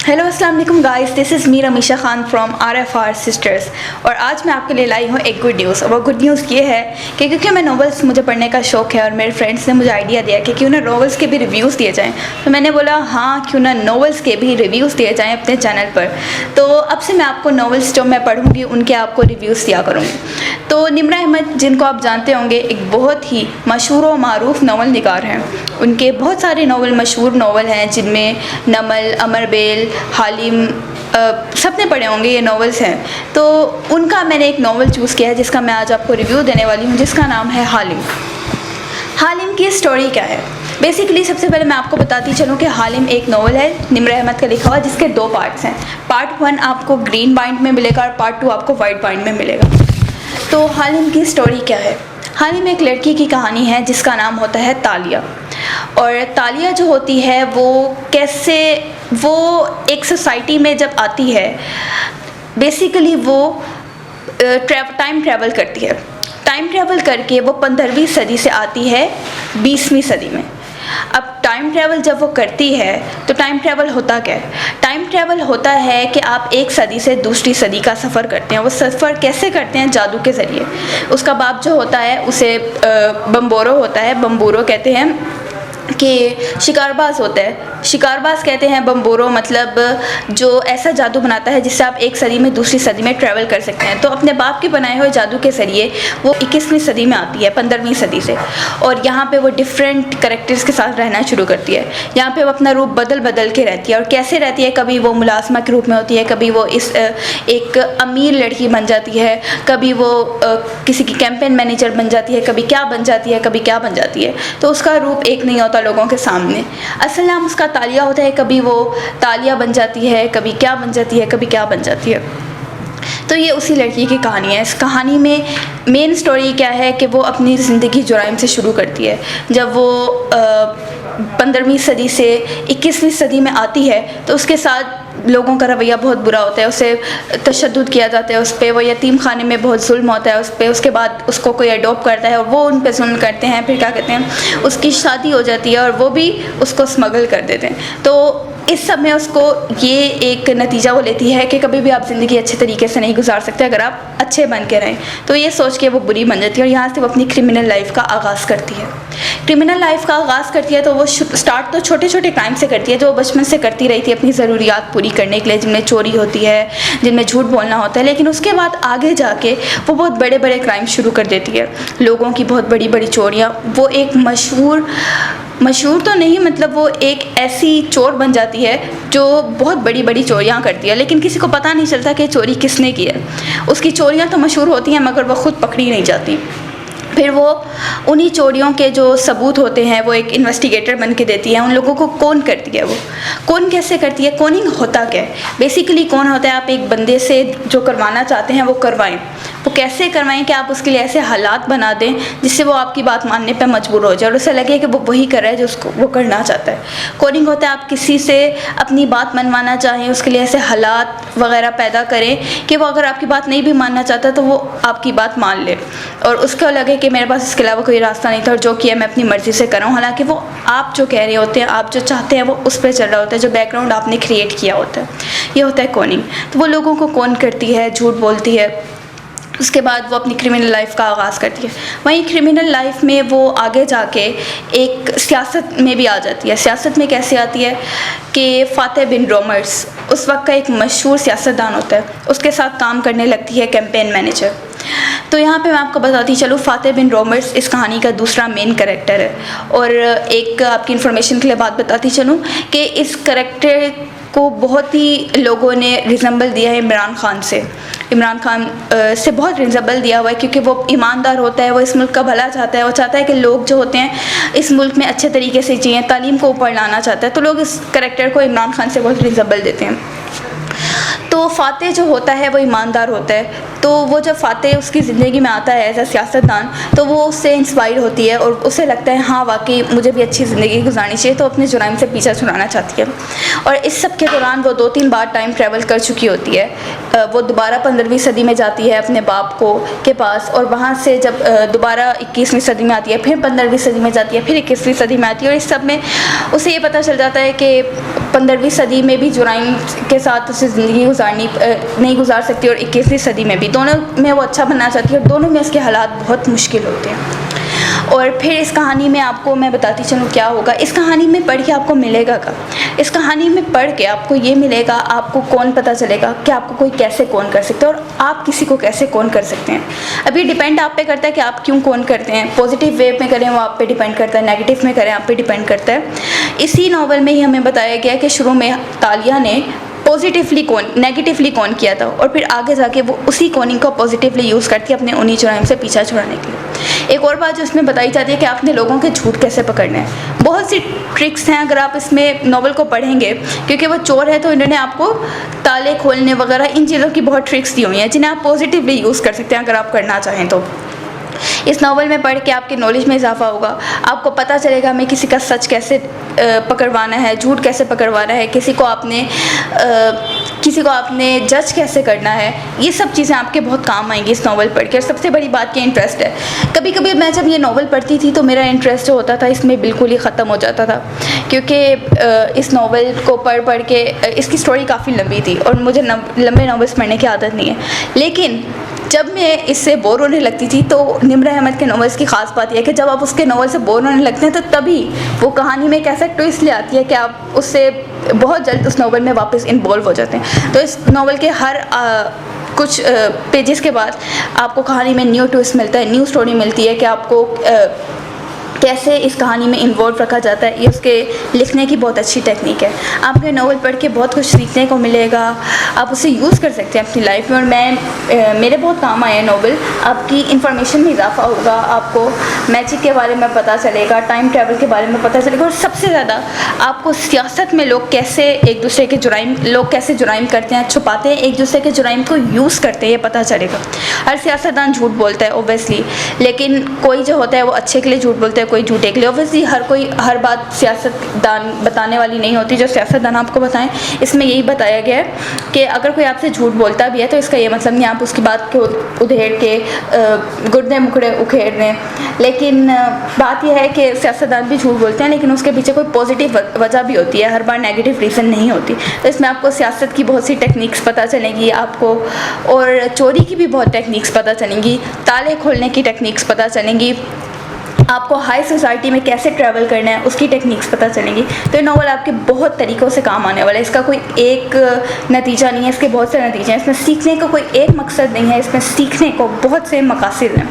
Hello अस्सलाम वालेकुम guys, this is me Ramisha Khan from RFR sisters. और आज मैं आपके लिए लाई हूँ एक गुड न्यूज़। और वो गुड न्यूज़ ये है कि क्योंकि मैं नॉवेल्स मुझे पढ़ने का शौक़ है और मेरे फ्रेंड्स ने मुझे आइडिया दिया कि क्यों ना नॉवेल्स के भी रिव्यूज़ दिए जाएँ, तो मैंने बोला हाँ क्यों ना नॉवेल्स के भी रिव्यूज़ दिए जाएँ अपने चैनल पर। तो अब से मैं आपको नॉवेल्स जो मैं पढ़ूँगी उनके आपको रिव्यूज़ दिया करूँगी। तो निम्रा अहमद, जिनको आप जानते होंगे, एक बहुत ही मशहूर और मारूफ नावल निगार हैं। उनके बहुत सारे नावल मशहूर नावल हैं, जिनमें नमल, अमरबेल, हालिम, सबने पढ़े होंगे, ये नावल्स हैं। तो उनका मैंने एक नावल चूज़ किया है जिसका मैं आज आपको रिव्यू देने वाली हूँ, जिसका नाम है हालिम। हालिम की स्टोरी क्या है? बेसिकली सबसे पहले मैं आपको बताती चलूँ कि हालिम एक नावल है निम्रा अहमद का लिखा हुआ, जिसके 2 पार्ट्स हैं। पार्ट 1 आपको ग्रीन बाइंड में मिलेगा और पार्ट 2 आपको वाइट बाइंड में मिलेगा। तो हालिम की स्टोरी क्या है? हालिम एक लड़की की कहानी है जिसका नाम होता है तालिया। और तालिया जो होती है वो एक सोसाइटी में जब आती है, बेसिकली वो टाइम ट्रैवल करती है। टाइम ट्रैवल करके वो 15वीं सदी से आती है 20वीं सदी में। अब टाइम ट्रैवल जब वो करती है तो टाइम ट्रैवल होता क्या है? टाइम ट्रैवल होता है कि आप एक सदी से दूसरी सदी का सफ़र करते हैं। वो सफ़र कैसे करते हैं? जादू के ज़रिए। उसका बाप जो होता है उसे बम्बोरो होता है, बम्बोरो कहते हैं कि शिकारबाज होता है। शिकारबाज कहते हैं बम्बोरो, मतलब जो ऐसा जादू बनाता है जिससे आप एक सदी में दूसरी सदी में ट्रैवल कर सकते हैं। तो अपने बाप के बनाए हुए जादू के ज़रिए वो 21वीं सदी में आती है, 15वीं सदी से। और यहाँ पे वो डिफरेंट कैरेक्टर्स के साथ रहना शुरू करती है। यहाँ पे वो अपना रूप बदल के रहती है। और कैसे रहती है? कभी वो मुलाजमा के रूप में होती है, कभी वो एक अमीर लड़की बन जाती है, कभी वो किसी की कैंपेन मैनेजर बन जाती है, कभी क्या बन जाती है, कभी क्या बन जाती है। तो उसका रूप एक नहीं होता लोगों के सामने। असल नाम उसका तालिया होता है। कभी वो तालिया बन जाती है, कभी क्या बन जाती है, कभी क्या बन जाती है। तो ये उसी लड़की की कहानी है। इस कहानी में मेन स्टोरी क्या है कि वो अपनी ज़िंदगी जुराइम से शुरू करती है। जब वो 15वीं सदी से 21वीं सदी में आती है तो उसके साथ लोगों का रवैया बहुत बुरा होता है। उसे तशद्दुद किया जाता है उस पर, वो यतीम खाने में बहुत जुल्म होता है उस पर। उसके बाद उसको कोई अडॉप्ट करता है और वो उन पर जुल्म करते हैं। फिर क्या कहते हैं, उसकी शादी हो जाती है और वो भी उसको स्मगल कर देते हैं। तो इस सब में उसको ये एक नतीजा वो लेती है कि कभी भी आप ज़िंदगी अच्छे तरीके से नहीं गुजार सकते अगर आप अच्छे बन के रहें। तो ये सोच के वो बुरी बन जाती है और यहाँ से वो अपनी क्रिमिनल लाइफ का आगाज़ करती है। क्रिमिनल लाइफ का आगाज़ करती है तो वो स्टार्ट तो छोटे छोटे क्राइम से करती है, जो बचपन से करती रही थी अपनी ज़रूरियात पूरी करने के लिए, जिनमें चोरी होती है, जिनमें झूठ बोलना होता है। लेकिन उसके बाद आगे जाके वो बहुत बड़े बड़े क्राइम शुरू कर देती है, लोगों की बहुत बड़ी बड़ी चोरियाँ। वो एक मशहूर तो नहीं, मतलब वो एक ऐसी चोर बन जाती है जो बहुत बड़ी बड़ी चोरियाँ करती है, लेकिन किसी को पता नहीं चलता कि चोरी किसने की है। उसकी चोरियाँ तो मशहूर होती हैं मगर वो ख़ुद पकड़ी नहीं जाती। फिर वो उन्हीं चोरियों के जो सबूत होते हैं वो एक इन्वेस्टिगेटर बन के देती है। उन लोगों को कौन करती है, वो कौन कैसे करती है, कौनिंग होता क्या है? बेसिकली कौन होता है, आप एक बंदे से जो करवाना चाहते हैं वो करवाएं। वो कैसे करवाएं कि आप उसके लिए ऐसे हालात बना दें जिससे वो आपकी बात मानने पे मजबूर हो जाए और उसे लगे कि वो वही कर रहा है जो उसको वो करना चाहता है। कॉलिंग होता है आप किसी से अपनी बात मनवाना चाहें, उसके लिए ऐसे हालात वगैरह पैदा करें कि वो अगर आपकी बात नहीं भी मानना चाहता तो वो आपकी बात मान ले और उसको लगे कि मेरे पास इसके अलावा कोई रास्ता नहीं था और जो किया मैं अपनी मर्ज़ी से कर रहा हूँ। हालांकि वो आप जो कह रहे होते हैं, आप जो चाहते हैं वो उस पर चल रहा होता है, जो बैकग्राउंड आपने क्रिएट किया होता है। ये होता है कॉनिंग। तो वो लोगों को कौन करती है, झूठ बोलती है। उसके बाद वो अपनी क्रिमिनल लाइफ का आगाज़ करती है। वहीं क्रिमिनल लाइफ में वो आगे जाके एक सियासत में भी आ जाती है। सियासत में कैसे आती है कि फ़ातेह बिन रोमर्स उस वक्त का एक मशहूर सियासतदान होता है, उसके साथ काम करने लगती है कैंपेन मैनेजर। तो यहाँ पे मैं आपको बताती चलूँ, फ़ातेह बिन रोमर्स इस कहानी का दूसरा मेन कैरेक्टर है। और एक आपकी इन्फॉर्मेशन के लिए बात बताती चलूँ कि इस कैरेक्टर को बहुत ही लोगों ने रिजेंबल दिया है इमरान खान से। इमरान खान से बहुत रिजेंबल दिया हुआ है क्योंकि वो ईमानदार होता है, वो इस मुल्क का भला चाहता है, वो चाहता है कि लोग जो होते हैं इस मुल्क में अच्छे तरीके से जिएँ, तालीम को ऊपर लाना चाहता है। तो लोग इस कैरेक्टर को इमरान खान से बहुत रिजेंबल देते हैं। तो फ़ातेह जो होता है वो ईमानदार होता है, तो वो जब फ़ातेह उसकी ज़िंदगी में आता है एज अ सियासतदान, तो वो उससे इंस्पायर होती है और उसे लगता है हाँ वाकई मुझे भी अच्छी ज़िंदगी गुजारनी चाहिए, तो अपने जुराइम से पीछा छुड़ाना चाहती है। और इस सब के दौरान वो 2-3 बार टाइम ट्रैवल कर चुकी होती है। वो दोबारा 15वीं सदी में जाती है अपने बाप के पास, और वहाँ से जब दोबारा 21वीं सदी में आती है, फिर 15वीं सदी में जाती है, फिर 21वीं सदी में आती है। और इस सब में उसे ये पता चल जाता है कि 15वीं सदी में भी जुराइम के साथ उसे ज़िंदगी नहीं गुजार सकती, और 21वीं सदी में भी, दोनों में वो अच्छा बनना चाहती है, और दोनों में उसके हालात बहुत मुश्किल होते हैं। और फिर इस कहानी में आपको मैं बताती चलूँ क्या होगा। इस कहानी में पढ़ के आपको मिलेगा क्या? इस कहानी में पढ़ के आपको ये मिलेगा, आपको कौन पता चलेगा कि आपको कोई कैसे कौन कर सकता है और आप किसी को कैसे कौन कर सकते हैं। अब ये डिपेंड आप पे करता है कि आप क्यों कौन करते हैं। पॉजिटिव वे में करें वो आप पे डिपेंड करता है, नेगेटिव में करें आप पे डिपेंड करता है। इसी नावल में ही हमें बताया गया कि शुरू में तालिया ने नेगेटिवली कौन किया था, और फिर आगे जाके वो उसी कॉनिंग को पॉजिटिवली यूज़ करती है अपने उन्हीं जुराइम से पीछा छुड़ाने के लिए। एक और बात जो इसमें बताई जाती है कि आपने लोगों के झूठ कैसे पकड़ने हैं। बहुत सी ट्रिक्स हैं अगर आप इसमें नावल को पढ़ेंगे, क्योंकि वो चोर है तो इन्होंने आपको ताले खोलने वगैरह इन चीज़ों की बहुत ट्रिक्स दी हुई हैं जिन्हें आप पॉजिटिवली यूज़ कर सकते हैं अगर आप करना चाहें तो। इस नावल में पढ़ के आपके नॉलेज में इजाफा होगा, आपको पता चलेगा हमें किसी का सच कैसे पकड़वाना है, झूठ कैसे पकड़वाना है, किसी को आपने जज कैसे करना है। ये सब चीज़ें आपके बहुत काम आएंगी इस नावल पढ़ के। और सबसे बड़ी बात ये इंटरेस्ट है। कभी कभी मैं जब ये नावल पढ़ती थी तो मेरा इंटरेस्ट जो होता था इसमें बिल्कुल ही ख़त्म हो जाता था, क्योंकि इस नावल को पढ़ के इसकी स्टोरी काफ़ी लंबी थी और मुझे लंबे नावल्स पढ़ने की आदत नहीं है। लेकिन जब मैं इससे बोर होने लगती थी तो निम्र अहमद के नॉवेल्स की ख़ास बात यह है कि जब आप उसके नॉवल से बोर होने लगते हैं तो तभी वो कहानी में एक ऐसा ट्विस्ट ले आती है कि आप उससे बहुत जल्द उस नॉवल में वापस इन्वॉल्व हो जाते हैं। तो इस नॉवल के हर कुछ पेजेस के बाद आपको कहानी में न्यू ट्विस्ट मिलता है, न्यू स्टोरी मिलती है कि आपको कैसे इस कहानी में इन्वॉल्व रखा जाता है। ये उसके लिखने की बहुत अच्छी टेक्निक है। आपको नावल पढ़ के बहुत कुछ सीखने को मिलेगा, आप उसे यूज़ कर सकते हैं अपनी लाइफ में। और मेरे बहुत काम आए हैं नावल। आपकी इंफॉर्मेशन में इजाफा होगा, आपको मैजिक के बारे में पता चलेगा, टाइम ट्रैवल के बारे में पता चलेगा, और सबसे ज़्यादा आपको सियासत में लोग कैसे एक दूसरे के जुराइम करते हैं, छुपाते हैं, एक दूसरे के जुराइम को यूज़ करते हैं, ये पता चलेगा। हर सियासतदान झूठ बोलता है ओबियसली, लेकिन कोई जो होता है वो अच्छे के लिए झूठ बोलता है, कोई झूठे के लिए। ऑब्वियसली हर बात सियासतदान बताने वाली नहीं होती जो सियासतदान आपको बताएं। इसमें यही बताया गया है कि अगर कोई आपसे झूठ बोलता भी है तो इसका ये मतलब नहीं आप उसकी बात को उधेड़ के गुर्दे मुखड़े उखेड़ रहे हैं। लेकिन बात यह है कि सियासतदान भी झूठ बोलते हैं, लेकिन उसके पीछे कोई पॉजिटिव वजह भी होती है, हर बार नेगेटिव रीज़न नहीं होती। तो इसमें आपको सियासत की बहुत सी टेक्निक्स पता चलेंगी आपको, और चोरी की भी बहुत टेक्निक्स पता चलेंगी, ताले खोलने की टेक्निक्स पता चलेंगी, आपको हाई सोसाइटी में कैसे ट्रैवल करना है उसकी टेक्निक्स पता चलेंगी। तो ये नावल आपके बहुत तरीक़ों से काम आने वाला है। इसका कोई एक नतीजा नहीं है, इसके बहुत से नतीजे हैं। इसमें सीखने का कोई एक मकसद नहीं है, इसमें सीखने को बहुत से मकासद हैं।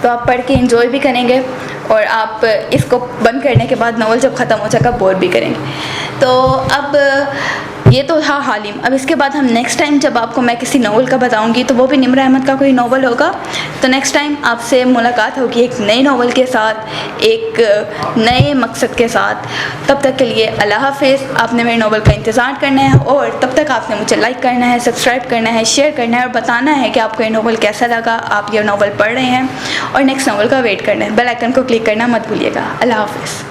तो आप पढ़ के इंजॉय भी करेंगे और आप इसको बंद करने के बाद नावल जब ख़त्म हो जाएगा बोर भी करेंगे। तो अब ये तो था हालिम। अब इसके बाद हम नेक्स्ट टाइम जब आपको मैं किसी नावल का बताऊंगी तो वो भी निम्र अहमद का कोई नावल होगा। तो नेक्स्ट टाइम आपसे मुलाकात होगी एक नए नावल के साथ, एक नए मकसद के साथ। तब तक के लिए अल्लाह हाफिज़। आपने मेरे नावल का इंतज़ार करना है और तब तक आपने मुझे लाइक करना है, सब्सक्राइब करना है, शेयर करना है और बताना है कि आपको ये नावल कैसा लगा, आप ये नावल पढ़ रहे हैं, और नेक्स्ट नावल का वेट करना है। बेल आइकन को क्लिक करना मत भूलिएगा। अल्लाह हाफिज़।